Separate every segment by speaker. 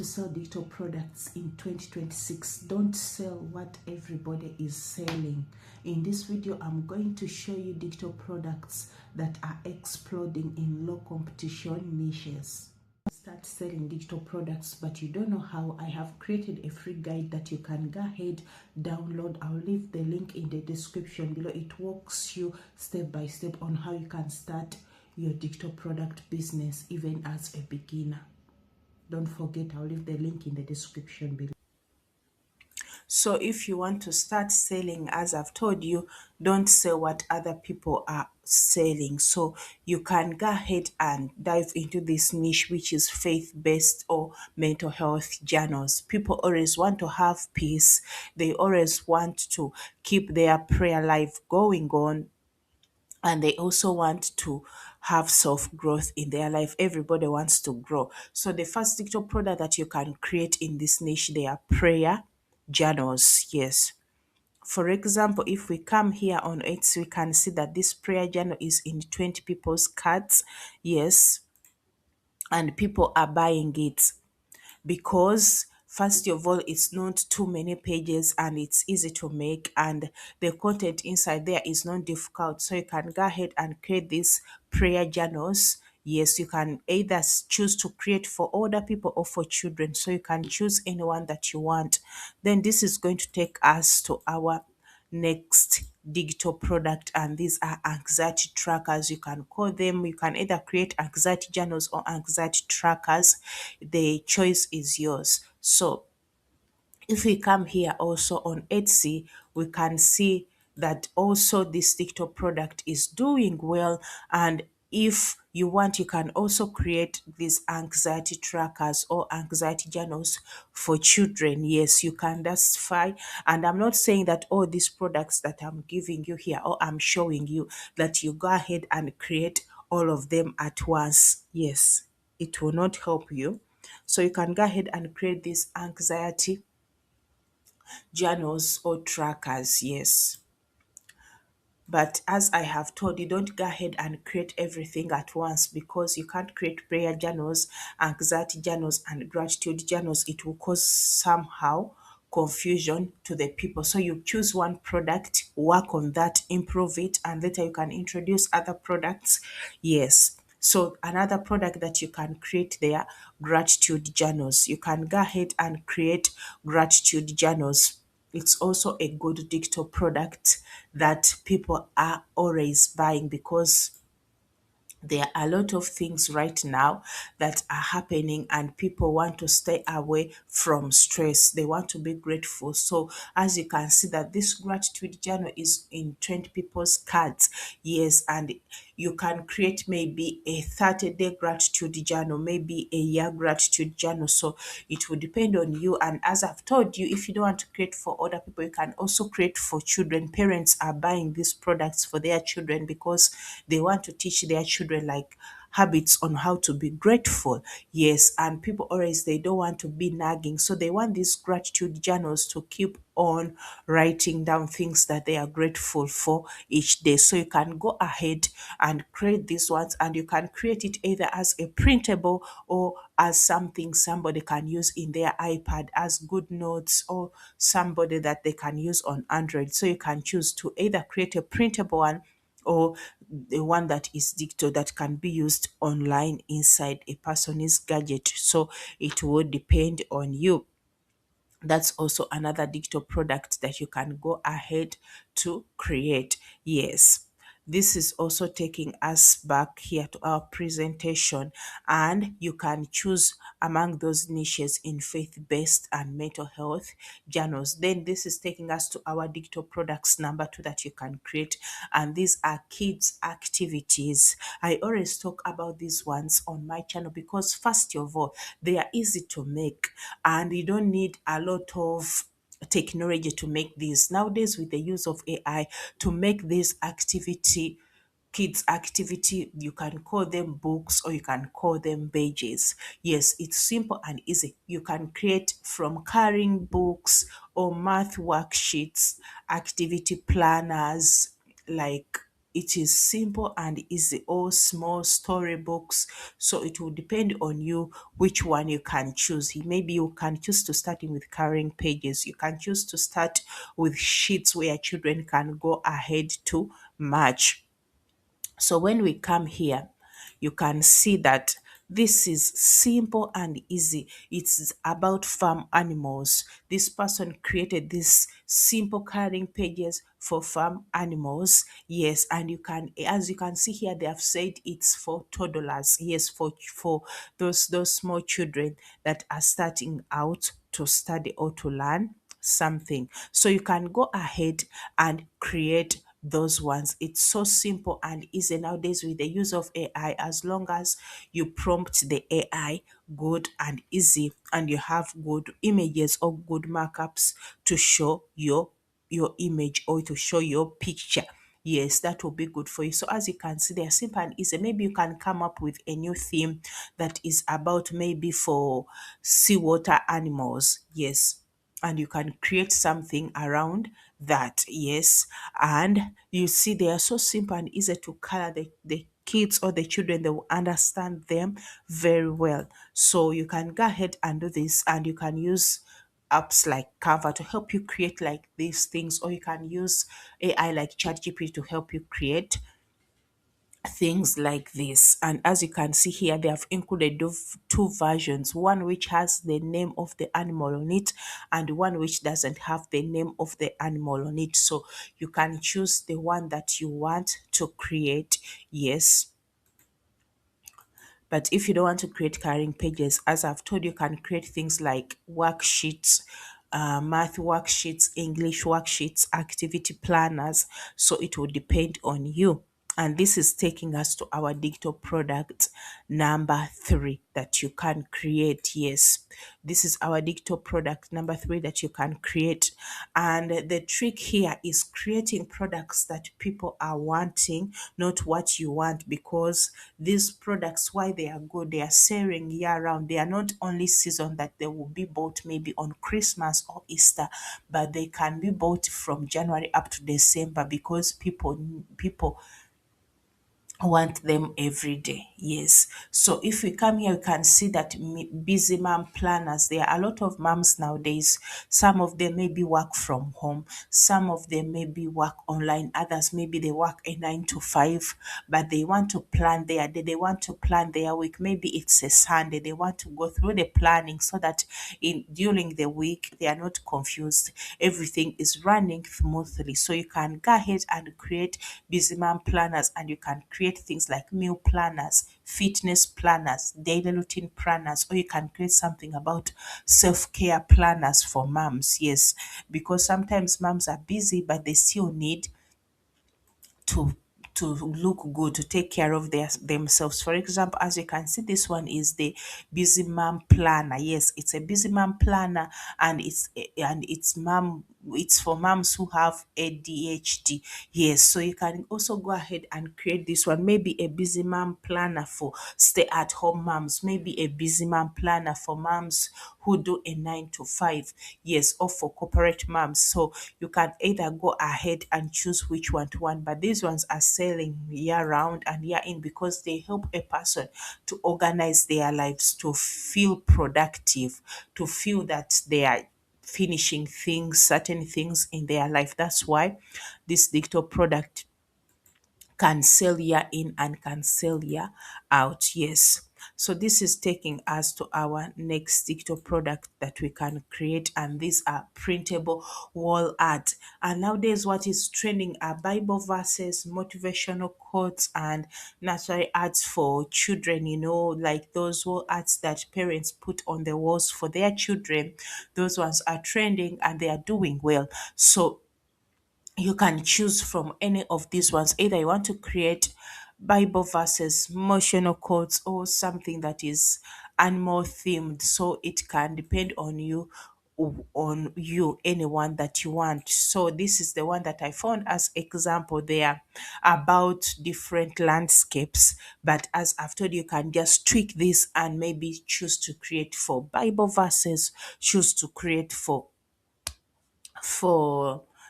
Speaker 1: sell digital products in 2026, don't sell what everybody is selling. In this video, I'm going to show you digital products that are exploding in low competition niches. Start selling digital products but you don't know how, I have created a free guide that you can go ahead, download. I'll leave the link in the description below. It walks you step by step on how you can start your digital product business even as a beginner. Don't forget, I'll leave the link in the description below. So if you want to start selling, as I've told you, don't sell what other people are selling. So you can go ahead and dive into this niche, which is faith-based or mental health journals. People always want to have peace. They always want to keep their prayer life going on, and they also want to have self-growth in their life. Everybody wants to grow. So the first digital product that you can create in this niche, they are prayer journals. Yes. For example, if we come here on Etsy, we can see that this prayer journal is in 20 people's carts. Yes. And people are buying it because first of all, it's not too many pages and it's easy to make, and the content inside there is not difficult. So you can go ahead and create these prayer journals. Yes, you can either choose to create for older people or for children, so you can choose anyone that you want. Then this is going to take us to our next digital product, and these are anxiety trackers. You can call them, you can either create anxiety journals or anxiety trackers. The choice is yours. So if we come here also on Etsy, we can see that also this TikTok product is doing well. And if you want, you can also create these anxiety trackers or anxiety journals for children. Yes, you can. That's fine. And I'm not saying that all these products that I'm giving you here or I'm showing you that you go ahead and create all of them at once. Yes, it will not help you. So you can go ahead and create these anxiety journals or trackers. Yes. But as I have told you, don't go ahead and create everything at once, because you can't create prayer journals, anxiety journals, and gratitude journals. It will cause somehow confusion to the people. So you choose one product, work on that, improve it, and later you can introduce other products. Yes. So another product that you can create there, gratitude journals. You can go ahead and create gratitude journals. It's also a good digital product that people are always buying, because there are a lot of things right now that are happening and people want to stay away from stress. They want to be grateful. So as you can see that this gratitude journal is in 20 people's cards. Yes, and you can create maybe a 30-day gratitude journal, maybe a year gratitude journal. So it will depend on you. And as I've told you, if you don't want to create for other people, you can also create for children. Parents are buying these products for their children because they want to teach their children like habits on how to be grateful. Yes, and people always, they don't want to be nagging, so they want these gratitude journals to keep on writing down things that they are grateful for each day. So you can go ahead and create these ones, and you can create it either as a printable or as something somebody can use in their iPad as good notes, or somebody that they can use on Android. So you can choose to either create a printable one or the one that is digital that can be used online inside a person's gadget. So it will depend on you. That's also another digital product that you can go ahead to create. Yes. This is also taking us back here to our presentation, and you can choose among those niches in faith-based and mental health journals. Then this is taking us to our digital products number 2 that you can create, and these are kids activities. I always talk about these ones on my channel because first of all, they are easy to make and you don't need a lot of technology to make these. Nowadays, with the use of AI, to make this activity, kids activity, you can call them books or you can call them pages. Yes, it's simple and easy. You can create from carrying books or math worksheets, activity planners, like it is simple and easy, all small storybooks. So it will depend on you which one you can choose. Maybe you can choose to start with carrying pages. You can choose to start with sheets where children can go ahead to match. So when we come here, you can see that this is simple and easy. It's about farm animals. This person created this simple coloring pages for farm animals. Yes, and you can, as you can see here, they have said it's for toddlers. Yes, for those small children that are starting out to study or to learn something. So you can go ahead and create those ones. It's so simple and easy nowadays with the use of AI. As long as you prompt the AI good and easy, and you have good images or good markups to show your image or to show your picture. Yes, that will be good for you. So as you can see, they're simple and easy. Maybe you can come up with a new theme that is about maybe for seawater animals. Yes, and you can create something around that. Yes, and you see they are so simple and easy to color. The kids or the children, they will understand them very well. So you can go ahead and do this, and you can use apps like Canva to help you create like these things, or you can use AI like ChatGPT to help you create things like this. And as you can see here, they have included two versions, one which has the name of the animal on it and one which doesn't have the name of the animal on it. So you can choose the one that you want to create. Yes, but if you don't want to create carrying pages, as I've told you, can create things like worksheets, math worksheets, English worksheets, activity planners. So it will depend on you. And this is taking us to our digital product number 3 that you can create. Yes, this is our digital product number 3 that you can create. And the trick here is creating products that people are wanting, not what you want, because these products, why they are good, they are selling year round. They are not only season that they will be bought maybe on Christmas or Easter, but they can be bought from January up to December, because people want them every day. Yes, so if we come here, we can see that busy mom planners, there are a lot of moms nowadays. Some of them maybe work from home, some of them maybe work online, others maybe they work a 9 to 5, but they want to plan their day, they want to plan their week. Maybe it's a Sunday, they want to go through the planning so that in during the week they are not confused, everything is running smoothly. So you can go ahead and create busy mom planners, and you can create things like meal planners, fitness planners, daily routine planners, or you can create something about self-care planners for moms. Yes, because sometimes moms are busy, but they still need to look good, to take care of themselves. For example, as you can see, this one is the busy mom planner. Yes, it's a busy mom planner, and it's for moms who have ADHD. Yes, so you can also go ahead and create this one. Maybe a busy mom planner for stay at home moms, maybe a busy mom planner for moms who do a 9 to 5. Yes, or for corporate moms. So you can either go ahead and choose which one to want, but these ones are selling year round and year in, because they help a person to organize their lives, to feel productive, to feel that they are finishing things, certain things in their life. That's why this digital product can sell year in and can sell year out. Yes. So this is taking us to our next digital product that we can create, and these are printable wall art. And nowadays, what is trending are Bible verses, motivational quotes, and nursery arts for children. Like those wall arts that parents put on the walls for their children. Those ones are trending and they are doing well. So you can choose from any of these ones. Either you want to create Bible verses, motional quotes, or something that is animal themed. So it can depend on you, anyone that you want. So this is the one that I found as example there about different landscapes. But as I've told you, you can just tweak this and maybe choose to create for Bible verses, choose to create for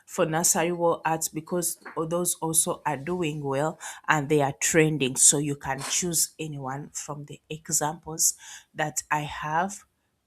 Speaker 1: for nursery wall arts because those also are doing well and they are trending. So you can choose anyone from the examples that I have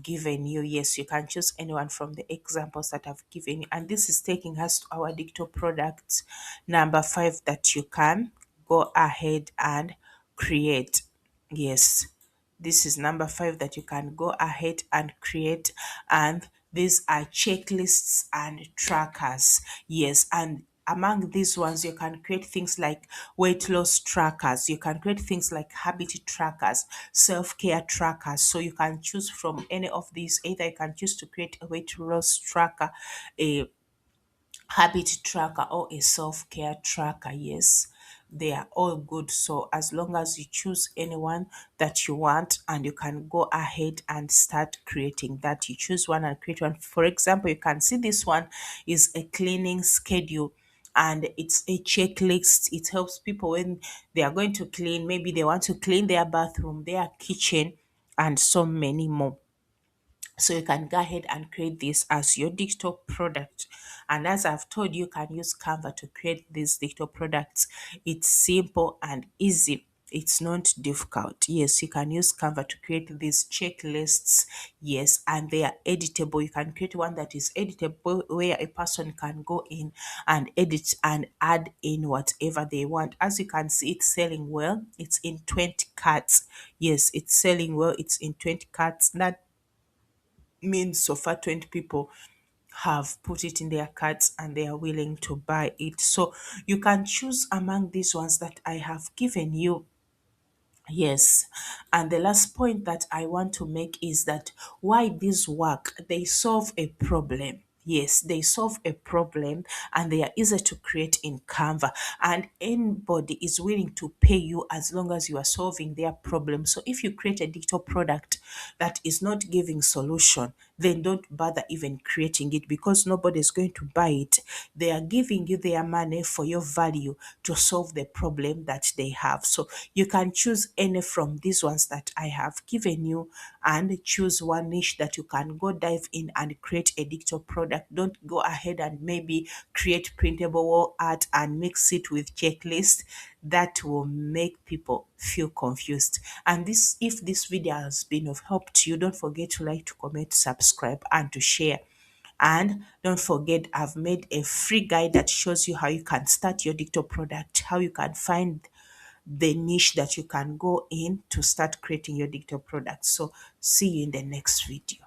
Speaker 1: given you. Yes, you can choose anyone from the examples that I've given you. And this is taking us to our digital product number 5 that you can go ahead and create. Yes, this is number 5 that you can go ahead and create. And these are checklists and trackers. Yes, and among these ones, you can create things like weight loss trackers. You can create things like habit trackers, self care trackers. So you can choose from any of these. Either you can choose to create a weight loss tracker, a habit tracker, or a self care tracker. Yes, they are all good. So, as long as you choose anyone that you want, and you can go ahead and start creating that, you choose one and create one. For example, you can see this one is a cleaning schedule and it's a checklist. It helps people when they are going to clean, maybe they want to clean their bathroom, their kitchen, and so many more. So you can go ahead and create this as your digital product. And as I've told you, you can use Canva to create these digital products. It's simple and easy. It's not difficult. Yes, you can use Canva to create these checklists. Yes, and they are editable. You can create one that is editable where a person can go in and edit and add in whatever they want. As you can see, it's selling well. It's in 20 carts. Yes, it's selling well. It's in 20 carts. That means so far 20 people have put it in their carts and they are willing to buy it. So you can choose among these ones that I have given you. Yes. And the last point that I want to make is that why this work, they solve a problem. Yes, they solve a problem and they are easy to create in Canva. And anybody is willing to pay you as long as you are solving their problem. So if you create a digital product that is not giving solution, then don't bother even creating it because nobody is going to buy it. They are giving you their money for your value to solve the problem that they have. So you can choose any from these ones that I have given you and choose one niche that you can go dive in and create a digital product. Don't go ahead and maybe create printable wall art and mix it with checklist. That will make people feel confused. And this, if this video has been of help to you, don't forget to like, to comment, subscribe, and to share. And don't forget, I've made a free guide that shows you how you can start your digital product, how you can find the niche that you can go in to start creating your digital product. So see you in the next video.